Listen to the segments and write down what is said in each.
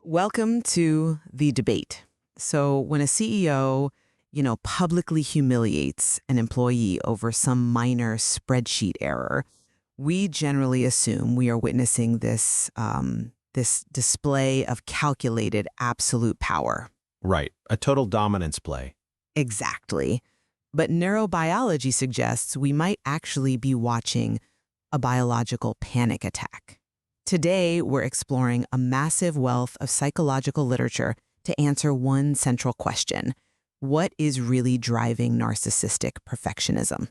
Welcome to the debate. So when a CEO, publicly humiliates an employee over some minor spreadsheet error, we generally assume we are witnessing this display of calculated absolute power. Right, a total dominance play. Exactly. But neurobiology suggests we might actually be watching a biological panic attack. Today, we're exploring a massive wealth of psychological literature to answer one central question. What is really driving narcissistic perfectionism?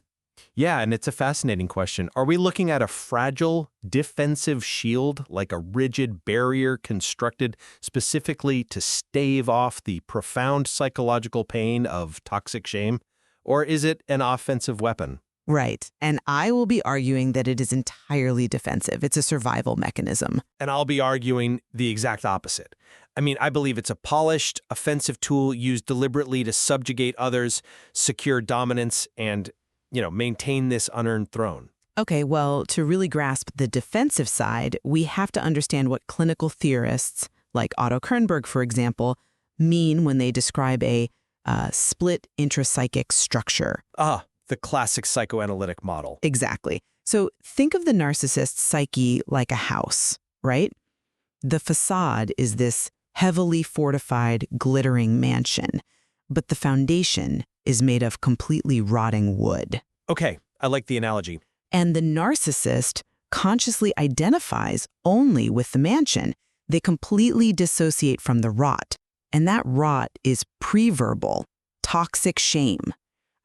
Yeah, and it's a fascinating question. Are we looking at a fragile, defensive shield, like a rigid barrier constructed specifically to stave off the profound psychological pain of toxic shame? Or is it an offensive weapon? Right. And I will be arguing that it is entirely defensive. It's a survival mechanism. And I'll be arguing the exact opposite. I believe it's a polished, offensive tool used deliberately to subjugate others, secure dominance, and, maintain this unearned throne. Okay, well, to really grasp the defensive side, we have to understand what clinical theorists, like Otto Kernberg, for example, mean when they describe a split intrapsychic structure. The classic psychoanalytic model. Exactly. So think of the narcissist's psyche like a house, right? The facade is this heavily fortified, glittering mansion, but the foundation is made of completely rotting wood. Okay, I like the analogy. And the narcissist consciously identifies only with the mansion. They completely dissociate from the rot. And that rot is preverbal, toxic shame.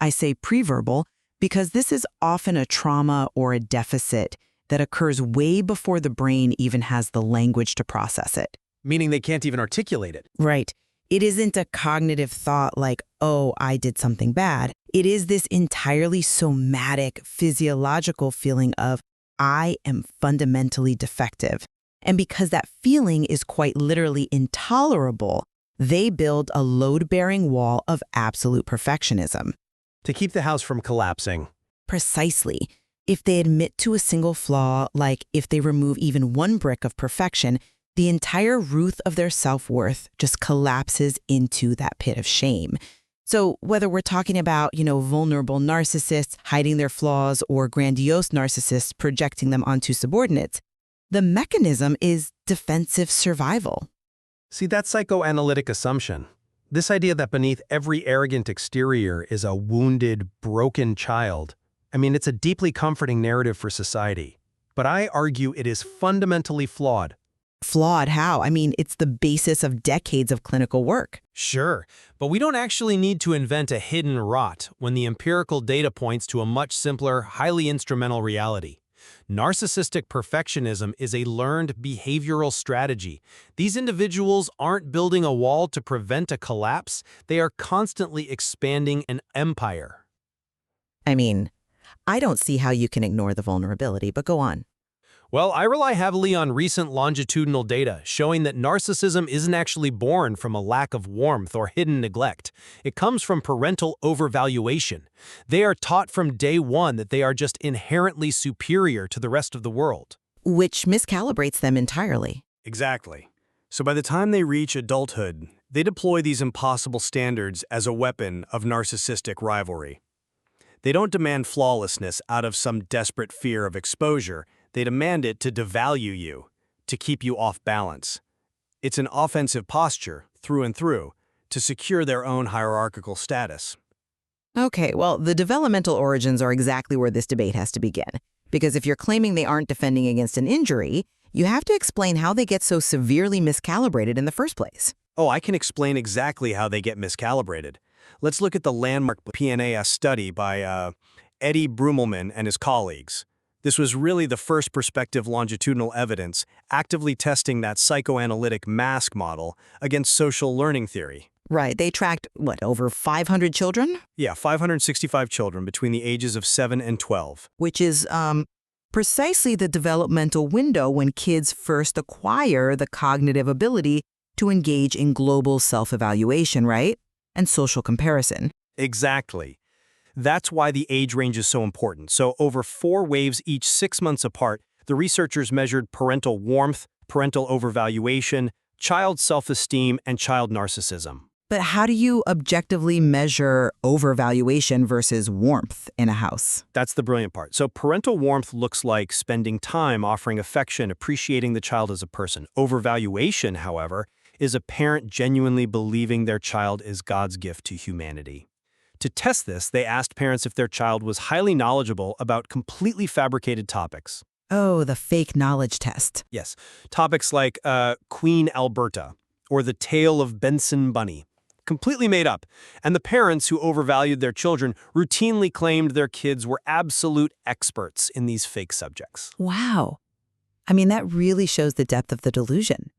I say preverbal because this is often a trauma or a deficit that occurs way before the brain even has the language to process it. Meaning they can't even articulate it. Right. It isn't a cognitive thought like, oh, I did something bad. It is this entirely somatic, physiological feeling of, I am fundamentally defective. And because that feeling is quite literally intolerable, they build a load-bearing wall of absolute perfectionism. To keep the house from collapsing. Precisely. If they admit to a single flaw, like if they remove even one brick of perfection, the entire roof of their self-worth just collapses into that pit of shame. So whether we're talking about, vulnerable narcissists hiding their flaws or grandiose narcissists projecting them onto subordinates, the mechanism is defensive survival. See, that psychoanalytic assumption, this idea that beneath every arrogant exterior is a wounded, broken child, it's a deeply comforting narrative for society. But I argue it is fundamentally flawed. Flawed how? It's the basis of decades of clinical work. Sure, but we don't actually need to invent a hidden rot when the empirical data points to a much simpler, highly instrumental reality. Narcissistic perfectionism is a learned behavioral strategy. These individuals aren't building a wall to prevent a collapse. They are constantly expanding an empire. I don't see how you can ignore the vulnerability, but go on. Well, I rely heavily on recent longitudinal data showing that narcissism isn't actually born from a lack of warmth or hidden neglect. It comes from parental overvaluation. They are taught from day one that they are just inherently superior to the rest of the world. Which miscalibrates them entirely. Exactly. So by the time they reach adulthood, they deploy these impossible standards as a weapon of narcissistic rivalry. They don't demand flawlessness out of some desperate fear of exposure. They demand it to devalue you, to keep you off balance. It's an offensive posture, through and through, to secure their own hierarchical status. Okay, well, the developmental origins are exactly where this debate has to begin. Because if you're claiming they aren't defending against an injury, you have to explain how they get so severely miscalibrated in the first place. Oh, I can explain exactly how they get miscalibrated. Let's look at the landmark PNAS study by Eddie Brumelman and his colleagues. This was really the first prospective longitudinal evidence actively testing that psychoanalytic mask model against social learning theory. Right. They tracked, over 500 children? Yeah, 565 children between the ages of 7 and 12. Which is precisely the developmental window when kids first acquire the cognitive ability to engage in global self-evaluation, right? And social comparison. Exactly. That's why the age range is so important. So over 4 waves, each 6 months apart, the researchers measured parental warmth, parental overvaluation, child self-esteem and child narcissism. But how do you objectively measure overvaluation versus warmth in a house? That's the brilliant part. So parental warmth looks like spending time offering affection, appreciating the child as a person. Overvaluation, however, is a parent genuinely believing their child is God's gift to humanity. To test this, they asked parents if their child was highly knowledgeable about completely fabricated topics. Oh, the fake knowledge test. Yes, topics like Queen Alberta or the tale of Benson Bunny. Completely made up. And the parents who overvalued their children routinely claimed their kids were absolute experts in these fake subjects. Wow. I mean, that really shows the depth of the delusion.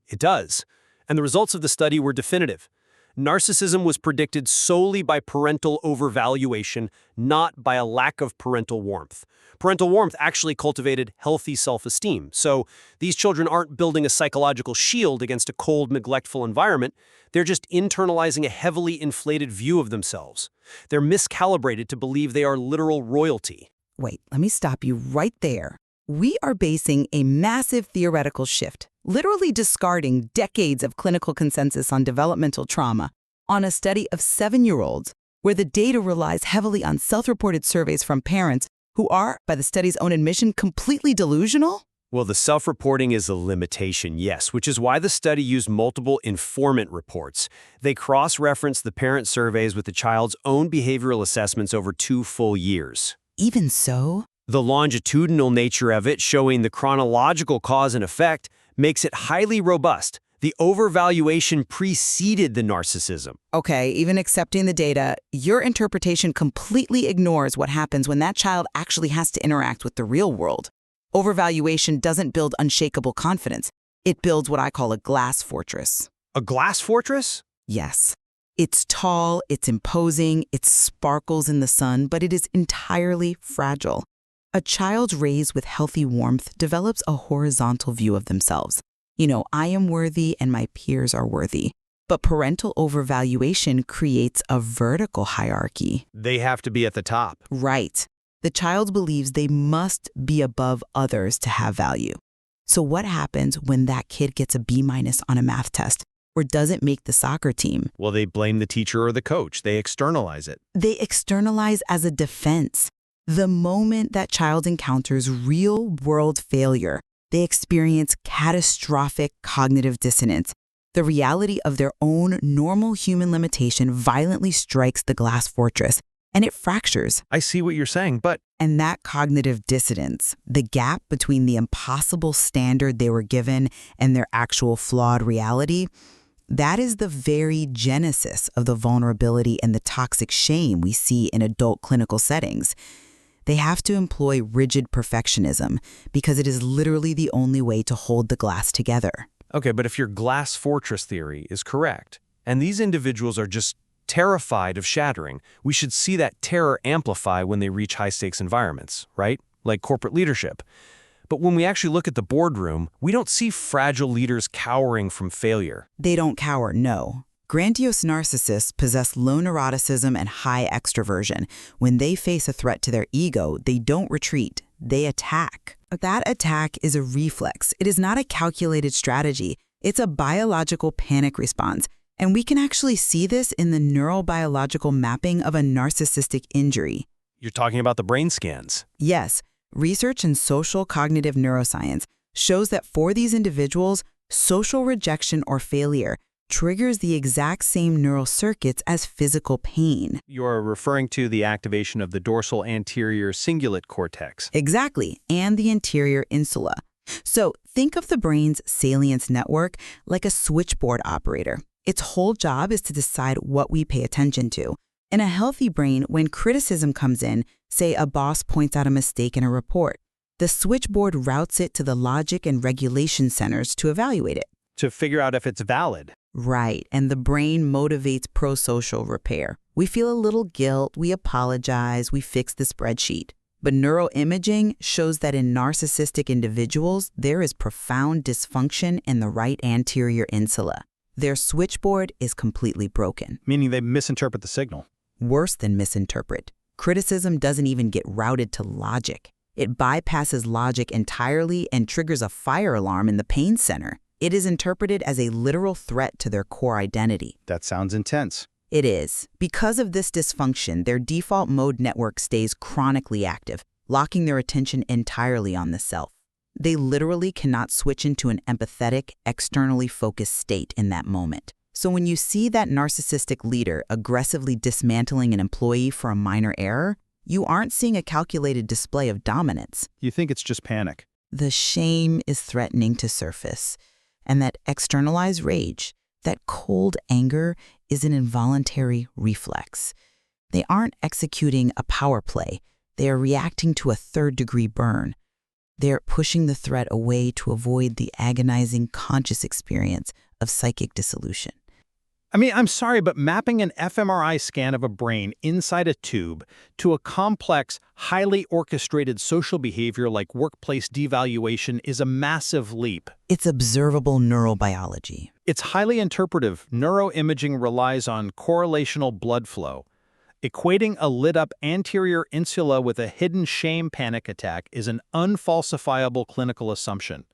It does. And the results of the study were definitive. Narcissism was predicted solely by parental overvaluation, not by a lack of parental warmth. Parental warmth actually cultivated healthy self-esteem. So these children aren't building a psychological shield against a cold, neglectful environment. They're just internalizing a heavily inflated view of themselves. They're miscalibrated to believe they are literal royalty. Wait, let me stop you right there. We are basing a massive theoretical shift, literally discarding decades of clinical consensus on developmental trauma, on a study of 7-year-olds where the data relies heavily on self-reported surveys from parents who are, by the study's own admission, completely delusional? Well, the self-reporting is a limitation, yes, which is why the study used multiple informant reports. They cross-referenced the parent surveys with the child's own behavioral assessments over 2 full years. Even so? The longitudinal nature of it, showing the chronological cause and effect, makes it highly robust. The overvaluation preceded the narcissism. Okay, even accepting the data, your interpretation completely ignores what happens when that child actually has to interact with the real world. Overvaluation doesn't build unshakable confidence. It builds what I call a glass fortress. A glass fortress? Yes. It's tall, it's imposing, it sparkles in the sun, but it is entirely fragile. A child raised with healthy warmth develops a horizontal view of themselves. You know, I am worthy and my peers are worthy. But parental overvaluation creates a vertical hierarchy. They have to be at the top. Right. The child believes they must be above others to have value. So what happens when that kid gets a B- on a math test or doesn't make the soccer team? Well, they blame the teacher or the coach. They externalize it. They externalize as a defense. The moment that child encounters real-world failure, they experience catastrophic cognitive dissonance. The reality of their own normal human limitation violently strikes the glass fortress, and it fractures. I see what you're saying, but And that cognitive dissonance, the gap between the impossible standard they were given and their actual flawed reality, that is the very genesis of the vulnerability and the toxic shame we see in adult clinical settings. They have to employ rigid perfectionism because it is literally the only way to hold the glass together. okay, but if your glass fortress theory is correct, and these individuals are just terrified of shattering, we should see that terror amplify when they reach high-stakes environments, right? Like corporate leadership. But when we actually look at the boardroom, we don't see fragile leaders cowering from failure. They don't cower, no. Grandiose narcissists possess low neuroticism and high extroversion. When they face a threat to their ego, they don't retreat, they attack. That attack is a reflex. It is not a calculated strategy. It's a biological panic response. And we can actually see this in the neurobiological mapping of a narcissistic injury. You're talking about the brain scans. Yes, research in social cognitive neuroscience shows that for these individuals, social rejection or failure triggers the exact same neural circuits as physical pain. You're referring to the activation of the dorsal anterior cingulate cortex. Exactly, and the anterior insula. So think of the brain's salience network like a switchboard operator. Its whole job is to decide what we pay attention to. In a healthy brain, when criticism comes in, say a boss points out a mistake in a report, the switchboard routes it to the logic and regulation centers to evaluate it. To figure out if it's valid. Right, and the brain motivates pro-social repair. We feel a little guilt, we apologize, we fix the spreadsheet. But neuroimaging shows that in narcissistic individuals, there is profound dysfunction in the right anterior insula. Their switchboard is completely broken. Meaning they misinterpret the signal. Worse than misinterpret. Criticism doesn't even get routed to logic. It bypasses logic entirely and triggers a fire alarm in the pain center. It is interpreted as a literal threat to their core identity. That sounds intense. It is. Because of this dysfunction, their default mode network stays chronically active, locking their attention entirely on the self. They literally cannot switch into an empathetic, externally focused state in that moment. So when you see that narcissistic leader aggressively dismantling an employee for a minor error, you aren't seeing a calculated display of dominance. You think it's just panic. The shame is threatening to surface, and that externalized rage, that cold anger, is an involuntary reflex. They aren't executing a power play. They are reacting to a third-degree burn. They're pushing the threat away to avoid the agonizing conscious experience of psychic dissolution. I mean, I'm sorry, but mapping an fMRI scan of a brain inside a tube to a complex, highly orchestrated social behavior like workplace devaluation is a massive leap. It's observable neurobiology. It's highly interpretive. Neuroimaging relies on correlational blood flow. Equating a lit-up anterior insula with a hidden shame panic attack is an unfalsifiable clinical assumption.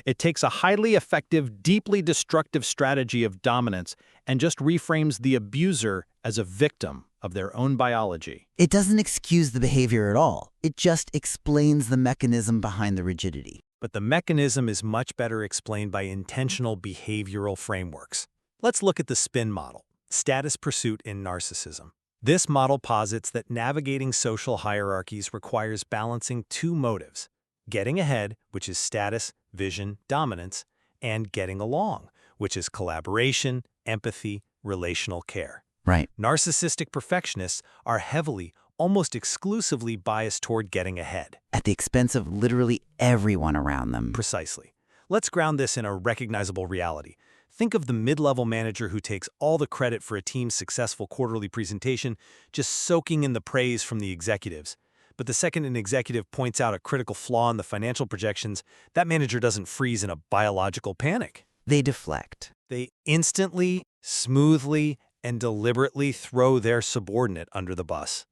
It takes a highly effective, deeply destructive strategy of dominance and just reframes the abuser as a victim of their own biology. It doesn't excuse the behavior at all. It just explains the mechanism behind the rigidity. But the mechanism is much better explained by intentional behavioral frameworks. Let's look at the spin model, status pursuit in narcissism. This model posits that navigating social hierarchies requires balancing two motives: getting ahead, which is status, vision, dominance, and getting along, which is collaboration, empathy, relational care. Right. Narcissistic perfectionists are heavily, almost exclusively biased toward getting ahead. At the expense of literally everyone around them. Precisely. Let's ground this in a recognizable reality. Think of the mid-level manager who takes all the credit for a team's successful quarterly presentation, just soaking in the praise from the executives. But the second an executive points out a critical flaw in the financial projections, that manager doesn't freeze in a biological panic. They deflect. They instantly, smoothly, and deliberately throw their subordinate under the bus.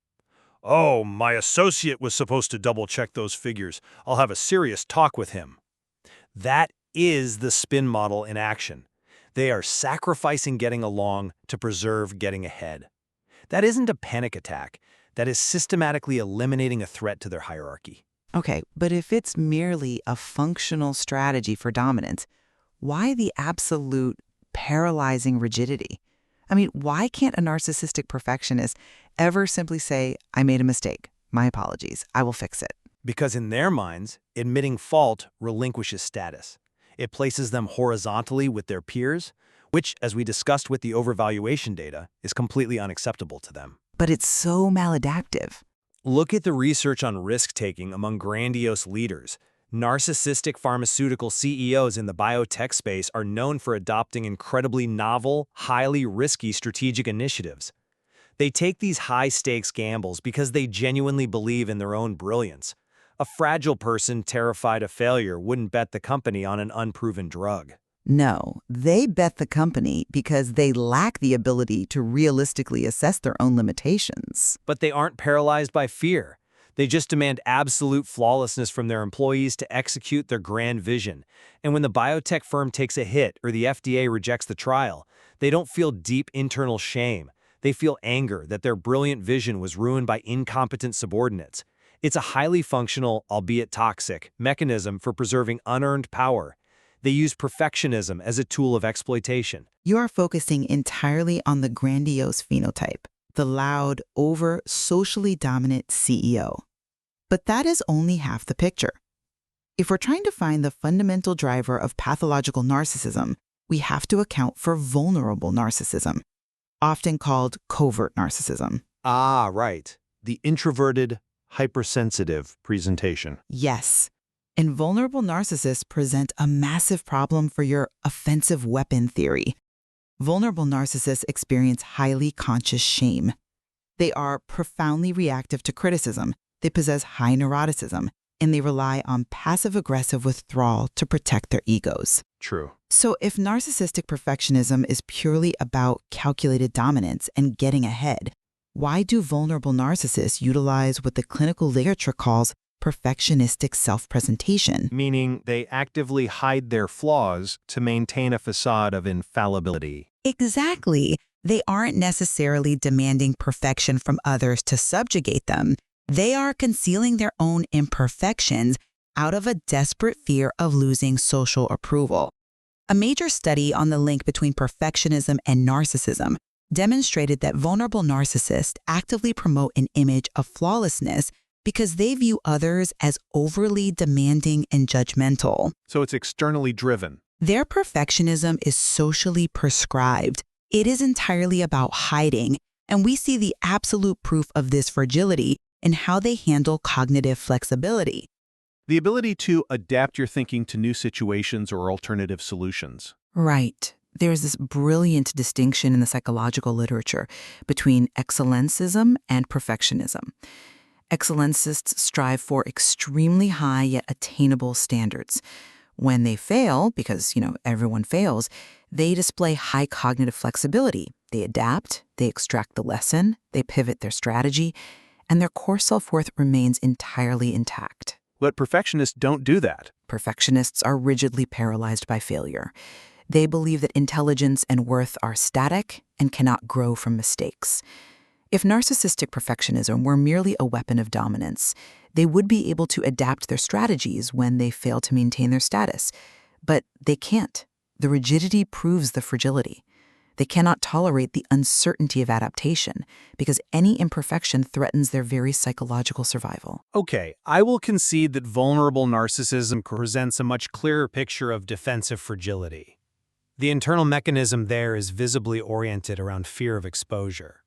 "Oh, my associate was supposed to double-check those figures. I'll have a serious talk with him." That is the spin model in action. They are sacrificing getting along to preserve getting ahead. That isn't a panic attack. That is systematically eliminating a threat to their hierarchy. Okay, but if it's merely a functional strategy for dominance, why the absolute paralyzing rigidity? I mean, why can't a narcissistic perfectionist ever simply say, "I made a mistake. My apologies. I will fix it"? Because in their minds, admitting fault relinquishes status. It places them horizontally with their peers, which, as we discussed with the overvaluation data, is completely unacceptable to them. But it's so maladaptive. Look at the research on risk-taking among grandiose leaders. Narcissistic pharmaceutical CEOs in the biotech space are known for adopting incredibly novel, highly risky strategic initiatives. They take these high-stakes gambles because they genuinely believe in their own brilliance. A fragile person terrified of failure wouldn't bet the company on an unproven drug. No, they bet the company because they lack the ability to realistically assess their own limitations. But they aren't paralyzed by fear. They just demand absolute flawlessness from their employees to execute their grand vision. And when the biotech firm takes a hit or the FDA rejects the trial, they don't feel deep internal shame. They feel anger that their brilliant vision was ruined by incompetent subordinates. It's a highly functional, albeit toxic, mechanism for preserving unearned power. They use perfectionism as a tool of exploitation. You are focusing entirely on the grandiose phenotype, the loud, socially dominant CEO. But that is only half the picture. If we're trying to find the fundamental driver of pathological narcissism, we have to account for vulnerable narcissism, often called covert narcissism. Ah, right. The introverted, hypersensitive presentation. Yes. And vulnerable narcissists present a massive problem for your offensive weapon theory. Vulnerable narcissists experience highly conscious shame. They are profoundly reactive to criticism. They possess high neuroticism, and they rely on passive-aggressive withdrawal to protect their egos. True. So if narcissistic perfectionism is purely about calculated dominance and getting ahead, why do vulnerable narcissists utilize what the clinical literature calls perfectionistic self-presentation. Meaning they actively hide their flaws to maintain a facade of infallibility. Exactly. They aren't necessarily demanding perfection from others to subjugate them. They are concealing their own imperfections out of a desperate fear of losing social approval. A major study on the link between perfectionism and narcissism demonstrated that vulnerable narcissists actively promote an image of flawlessness because they view others as overly demanding and judgmental. So it's externally driven. Their perfectionism is socially prescribed. It is entirely about hiding, and we see the absolute proof of this fragility in how they handle cognitive flexibility. The ability to adapt your thinking to new situations or alternative solutions. Right. There's this brilliant distinction in the psychological literature between excellencism and perfectionism. Excellencists strive for extremely high yet attainable standards. When they fail, because, everyone fails, they display high cognitive flexibility. They adapt, they extract the lesson, they pivot their strategy, and their core self-worth remains entirely intact. But perfectionists don't do that. Perfectionists are rigidly paralyzed by failure. They believe that intelligence and worth are static and cannot grow from mistakes. If narcissistic perfectionism were merely a weapon of dominance, they would be able to adapt their strategies when they fail to maintain their status. But they can't. The rigidity proves the fragility. They cannot tolerate the uncertainty of adaptation because any imperfection threatens their very psychological survival. Okay, I will concede that vulnerable narcissism presents a much clearer picture of defensive fragility. The internal mechanism there is visibly oriented around fear of exposure.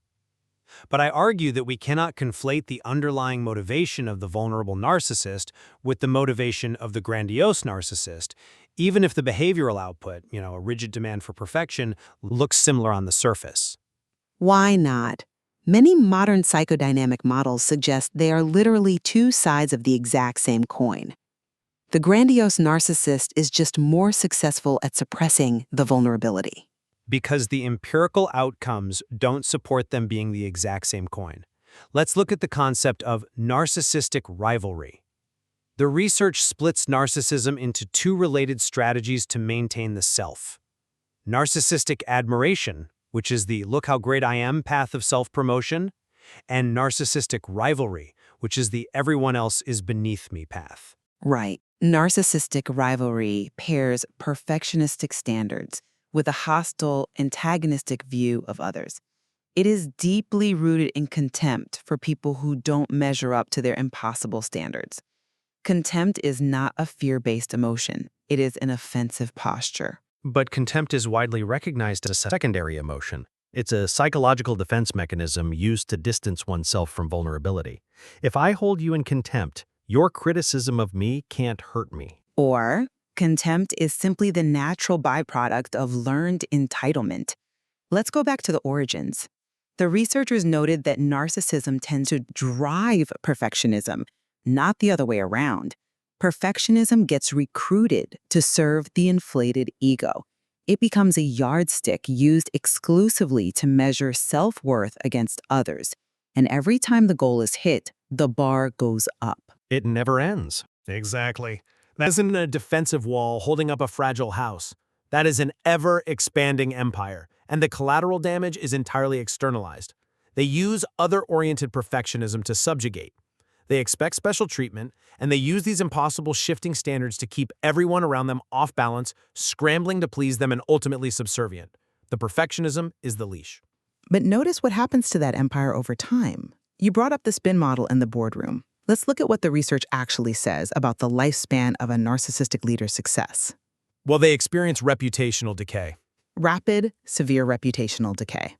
But I argue that we cannot conflate the underlying motivation of the vulnerable narcissist with the motivation of the grandiose narcissist, even if the behavioral output, a rigid demand for perfection, looks similar on the surface. Why not? Many modern psychodynamic models suggest they are literally two sides of the exact same coin. The grandiose narcissist is just more successful at suppressing the vulnerability. Because the empirical outcomes don't support them being the exact same coin. Let's look at the concept of narcissistic rivalry. The research splits narcissism into two related strategies to maintain the self. Narcissistic admiration, which is the look how great I am path of self-promotion, and narcissistic rivalry, which is the everyone else is beneath me path. Right. Narcissistic rivalry pairs perfectionistic standards with a hostile, antagonistic view of others. It is deeply rooted in contempt for people who don't measure up to their impossible standards. Contempt is not a fear-based emotion. It is an offensive posture. But contempt is widely recognized as a secondary emotion. It's a psychological defense mechanism used to distance oneself from vulnerability. If I hold you in contempt, your criticism of me can't hurt me. Or, contempt is simply the natural byproduct of learned entitlement. Let's go back to the origins. The researchers noted that narcissism tends to drive perfectionism, not the other way around. Perfectionism gets recruited to serve the inflated ego. It becomes a yardstick used exclusively to measure self-worth against others. And every time the goal is hit, the bar goes up. It never ends. Exactly. That isn't a defensive wall holding up a fragile house. That is an ever-expanding empire, and the collateral damage is entirely externalized. They use other-oriented perfectionism to subjugate. They expect special treatment, and they use these impossible shifting standards to keep everyone around them off balance, scrambling to please them and ultimately subservient. The perfectionism is the leash. But notice what happens to that empire over time. You brought up the spin model in the boardroom. Let's look at what the research actually says about the lifespan of a narcissistic leader's success. Well, they experience reputational decay. Rapid, severe reputational decay.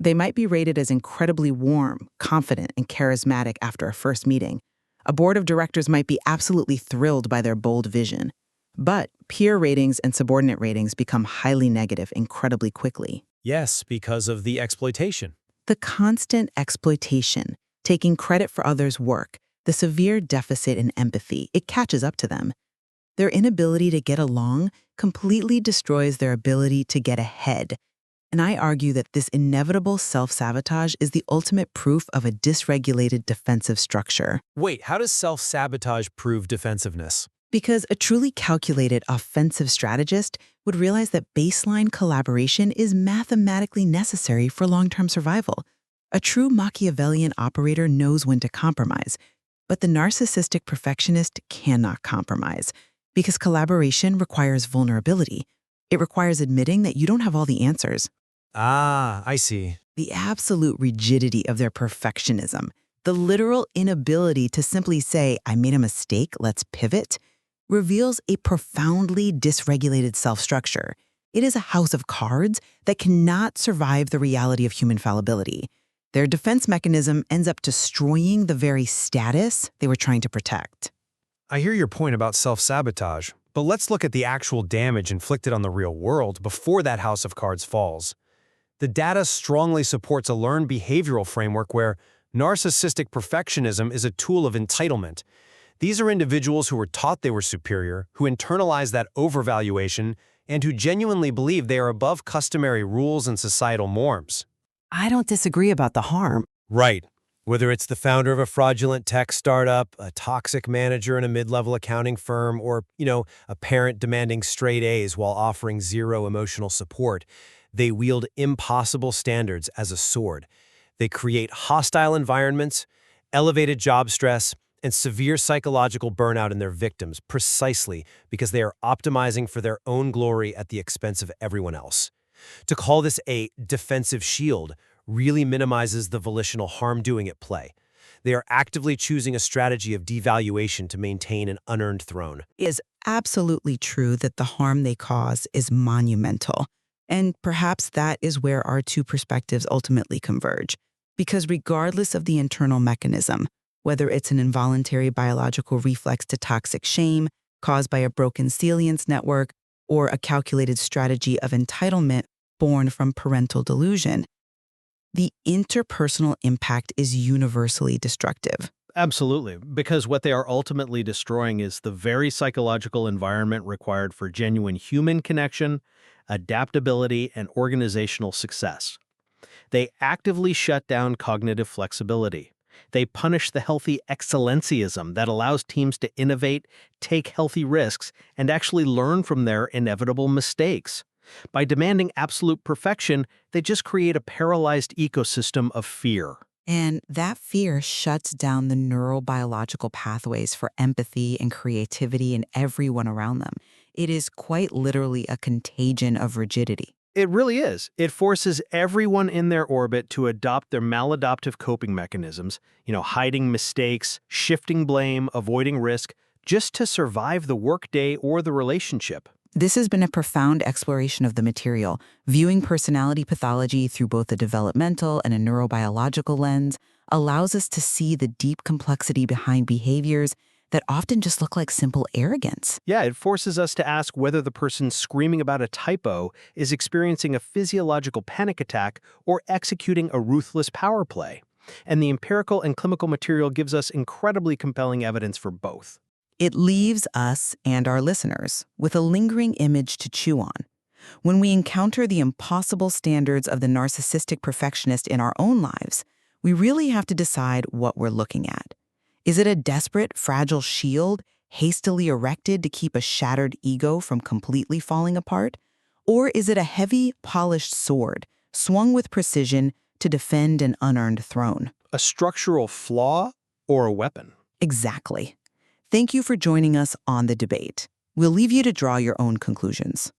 They might be rated as incredibly warm, confident, and charismatic after a first meeting. A board of directors might be absolutely thrilled by their bold vision. But peer ratings and subordinate ratings become highly negative incredibly quickly. Yes, because of the exploitation. The constant exploitation, taking credit for others' work, the severe deficit in empathy, it catches up to them. Their inability to get along completely destroys their ability to get ahead. And I argue that this inevitable self-sabotage is the ultimate proof of a dysregulated defensive structure. Wait, how does self-sabotage prove defensiveness? Because a truly calculated offensive strategist would realize that baseline collaboration is mathematically necessary for long-term survival. A true Machiavellian operator knows when to compromise, but the narcissistic perfectionist cannot compromise because collaboration requires vulnerability. It requires admitting that you don't have all the answers. Ah, I see. The absolute rigidity of their perfectionism, the literal inability to simply say, I made a mistake, let's pivot, reveals a profoundly dysregulated self-structure. It is a house of cards that cannot survive the reality of human fallibility. Their defense mechanism ends up destroying the very status they were trying to protect. I hear your point about self-sabotage, but let's look at the actual damage inflicted on the real world before that house of cards falls. The data strongly supports a learned behavioral framework where narcissistic perfectionism is a tool of entitlement. These are individuals who were taught they were superior, who internalize that overvaluation, and who genuinely believe they are above customary rules and societal norms. I don't disagree about the harm. Right. Whether it's the founder of a fraudulent tech startup, a toxic manager in a mid-level accounting firm, or, a parent demanding straight A's while offering zero emotional support, they wield impossible standards as a sword. They create hostile environments, elevated job stress, and severe psychological burnout in their victims precisely because they are optimizing for their own glory at the expense of everyone else. To call this a defensive shield really minimizes the volitional harm-doing at play. They are actively choosing a strategy of devaluation to maintain an unearned throne. It is absolutely true that the harm they cause is monumental. And perhaps that is where our two perspectives ultimately converge. Because regardless of the internal mechanism, whether it's an involuntary biological reflex to toxic shame caused by a broken salience network or a calculated strategy of entitlement born from parental delusion, the interpersonal impact is universally destructive. Absolutely, because what they are ultimately destroying is the very psychological environment required for genuine human connection, adaptability, and organizational success. They actively shut down cognitive flexibility. They punish the healthy excellencyism that allows teams to innovate, take healthy risks, and actually learn from their inevitable mistakes. By demanding absolute perfection, they just create a paralyzed ecosystem of fear. And that fear shuts down the neurobiological pathways for empathy and creativity in everyone around them. It is quite literally a contagion of rigidity. It really is. It forces everyone in their orbit to adopt their maladaptive coping mechanisms, hiding mistakes, shifting blame, avoiding risk, just to survive the workday or the relationship. This has been a profound exploration of the material, viewing personality pathology through both a developmental and a neurobiological lens allows us to see the deep complexity behind behaviors that often just look like simple arrogance. Yeah, it forces us to ask whether the person screaming about a typo is experiencing a physiological panic attack or executing a ruthless power play. And the empirical and clinical material gives us incredibly compelling evidence for both. It leaves us and our listeners with a lingering image to chew on. When we encounter the impossible standards of the narcissistic perfectionist in our own lives, we really have to decide what we're looking at. Is it a desperate, fragile shield hastily erected to keep a shattered ego from completely falling apart? Or is it a heavy, polished sword swung with precision to defend an unearned throne? A structural flaw or a weapon? Exactly. Thank you for joining us on the debate. We'll leave you to draw your own conclusions.